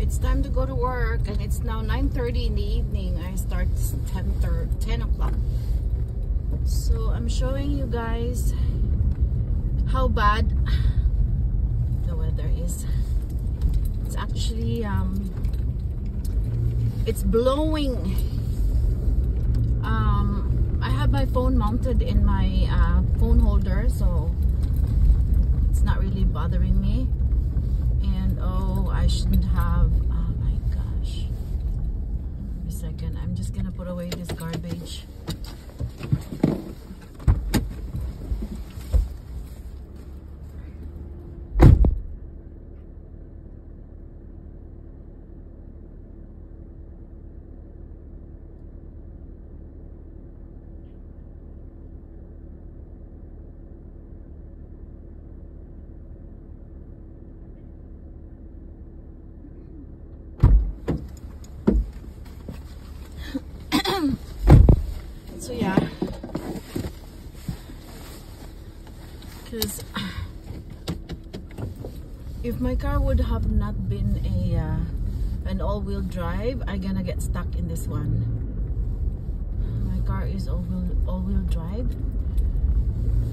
it's time to go to work, and it's now 9:30 in the evening. I start 10 o'clock. So I'm showing you guys how bad the weather is. It's actually it's blowing. I have my phone mounted in my phone holder, so it's not really bothering me. And oh, I shouldn't have. Oh my gosh. Wait a second. I'm just gonna put away this garbage. So yeah, because if my car would have not been an all-wheel drive, I'm gonna get stuck in this one. My car is all-wheel drive,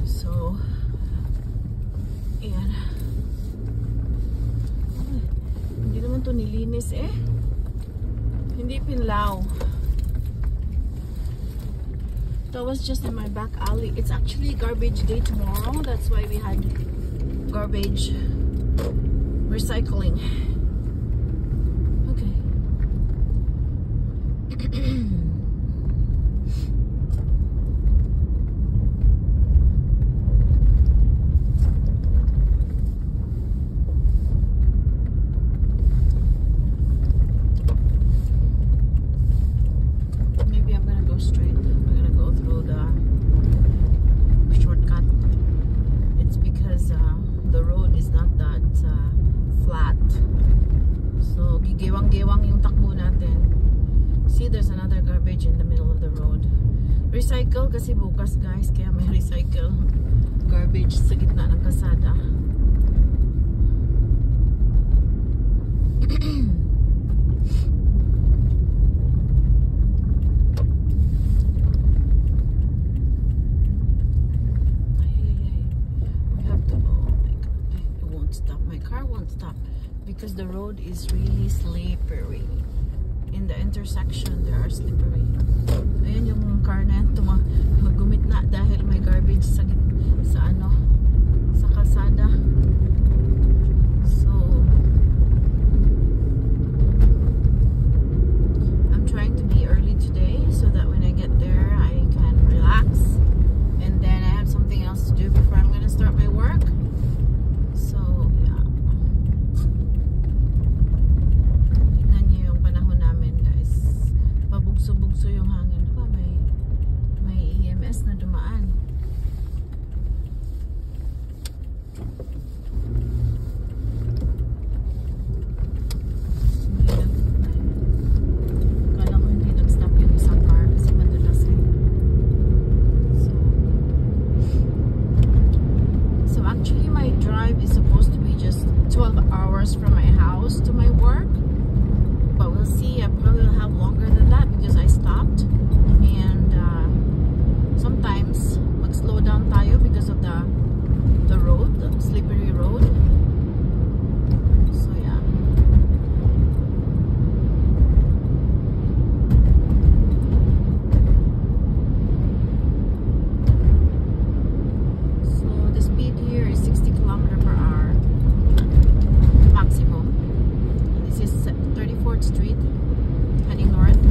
so yan. Hindi naman to nilinis eh. Hindi pinlaw. That was just in my back alley. It's actually garbage day tomorrow. That's why we had garbage recycling. Okay. Maybe I'm gonna go straight. Through the shortcut. It's because the road is not that flat, so gigewang-gewang yung takbo natin. See, there's another garbage in the middle of the road. Recycle kasi bukas, guys, kaya may recycle garbage sa gitna ng kasada. Stop because the road is really slippery. In the intersection there are slippery. Ayan yung car na yan gumit na dahil may garbage sa kalsada. So I'm trying to be early today so that when I get there I can relax, and then I have something else to do before I'm gonna start my work. So bugso yung hangin. Diba? May EMS na dumaan. Kala ko hindi nag-stop yung isang car kasi madulas eh. So actually my drive is supposed to be just 12 hours from my house to my work. But we'll see. I probably will have longer than that because I stopped, and sometimes mag-slow down tayo because of the road, the slippery road. So yeah. So the speed here is 60 km/h maximum. This is 34th Street, heading north.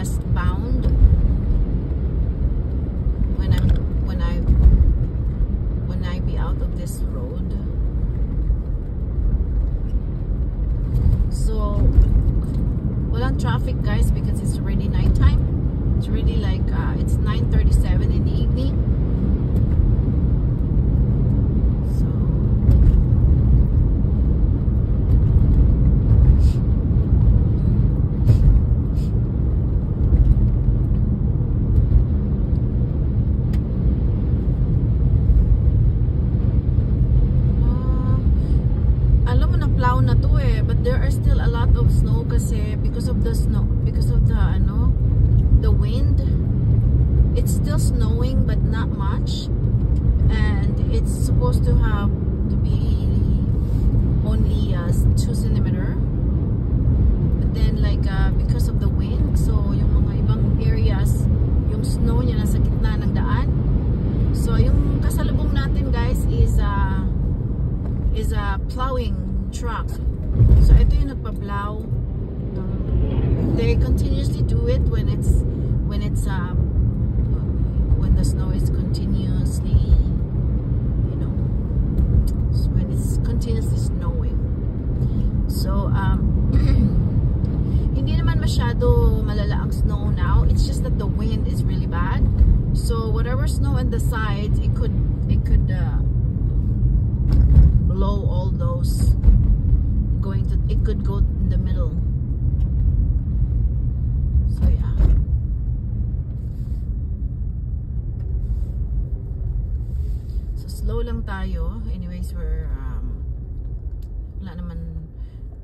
westbound when I be out of this road. So walang traffic, guys, because it's already nighttime. It's already like it's 9:37 in the evening. So alam mo, na-plow na to eh, but there are still a lot of snow kasi because of the the wind. It's still snowing but not much, and it's supposed to be only 2 centimeter, but then like because of the wind, so yung mga ibang areas yung snow niya nasa gitna ng daan. So yung kasalubong natin, guys, is a plowing truck. So ito yung nagpa-plow. They continuously do it when the snow is continuously, you know, when it's continuously snowing. So hindi naman masyado malala ang snow now. It's just that the wind is really bad. So whatever snow on the sides, it could blow all those. It could go in the middle. So yeah. So slow lang tayo. Anyways, we're wala naman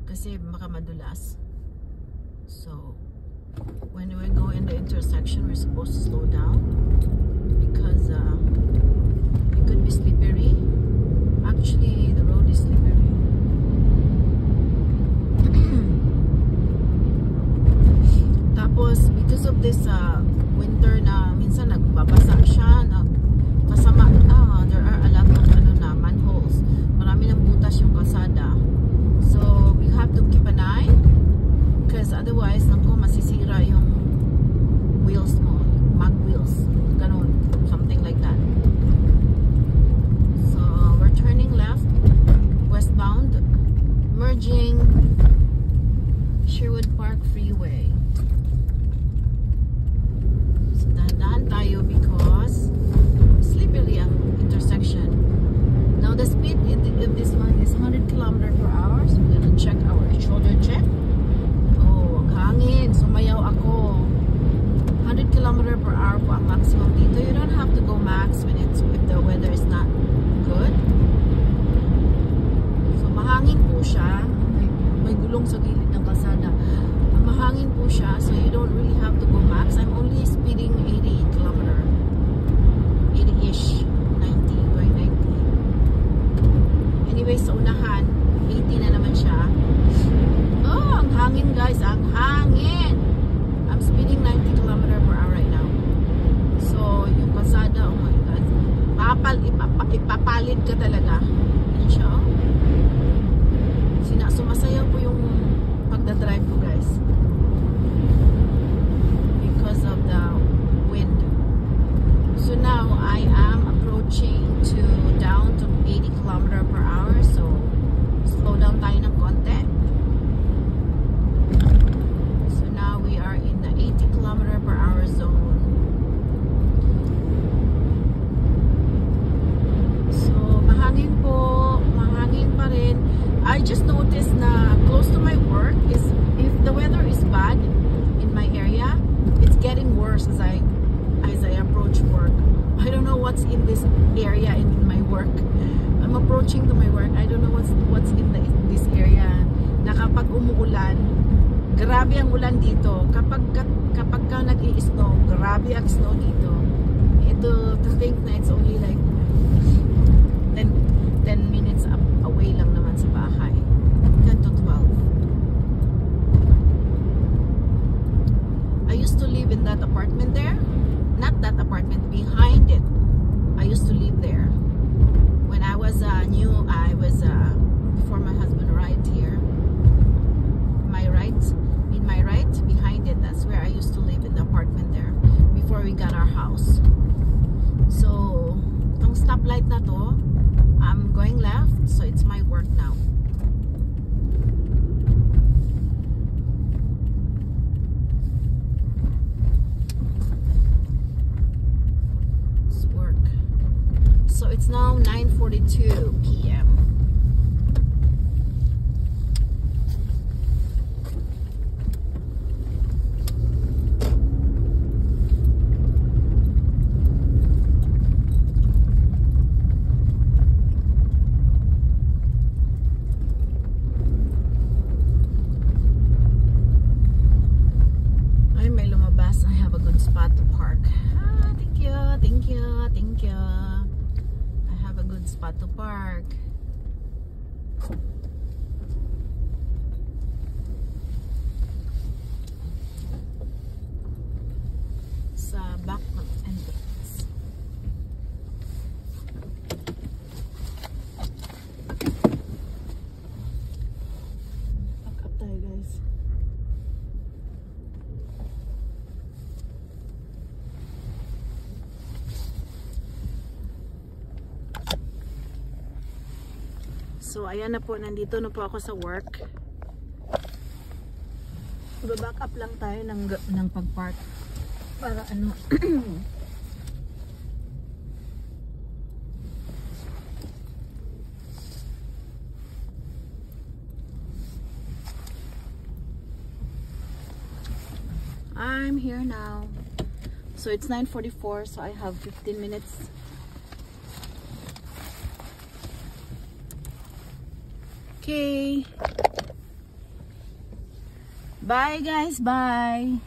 kasi baka madulas. So when we go in the intersection, we're supposed to slow down because it could be slippery. Actually, the road is slippery. Tapos because of this winter na minsan nagbabasa siya, masama, there are a lot of manholes. Marami ng butas yung kalsada. So we have to keep an eye because otherwise masisira yung wheels mo, mag wheels, ganun, something like that. So we're turning left, westbound, merging Sherwood Park Freeway. So dahan-dahan tayo because slippery ang intersection. Now the speed of this one is 100 km/h. So we're gonna check our shoulder check. Oh, ang hangin. Sumayaw ako. 100 km/h po ang maximum dito. You don't have to go max if the weather is not good. So mahangin po siya. May gulong sa gilid ng kalsada. Mahangin po siya, so you don't really have to go max. I'm only speeding 80 km, 80-ish, 90, going 90. Anyway, sa unahan 80 na naman siya. Oh, ang hangin, guys, ang hangin. I'm speeding 90 km/h right now. So yung kalsada, oh my god, ipapalit ka talaga. Yan siya, oh. Sumasayaw po yung pagdadrive ko, guys, because of the wind. So now I am approaching down to 80 km/h. So slow down tayo ng konti. So now we are in the 80 km/h zone. So mahangin po, mahangin pa rin. I just noticed na close to my work is, if the weather is bad in my area, it's getting worse as I approach work. I don't know what's in this area in my work. I'm approaching to my work. I don't know what's in this area. Na kapag umuulan, grabe ang ulan dito. Kapag ka nag-i-snow, grabe ang snow dito. Ito, to think na it's only like 10 minutes away lang naman sa bahay. 10 to 12. I used to live in that apartment there. Not that apartment, behind it. I used to live there. When I was new, before my husband arrived here. In my right, behind it, that's where I used to live, in It's now 9:42 p.m. Ay, may lumabas. I have a good spot to park. Ah, thank you, thank you, thank you. I have a good spot to park. Sa back entrance. Back up tayo, guys. So, ayan na po. Nandito na po ako sa work. Back up lang tayo ng pag-park. Para ano. I'm here now. So, it's 9:44. So, I have 15 minutes. Okay. Bye guys, bye.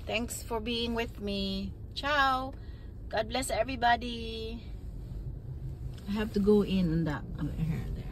Thanks for being with me. Ciao. God bless everybody. I have to go in on that. Oh, here, there.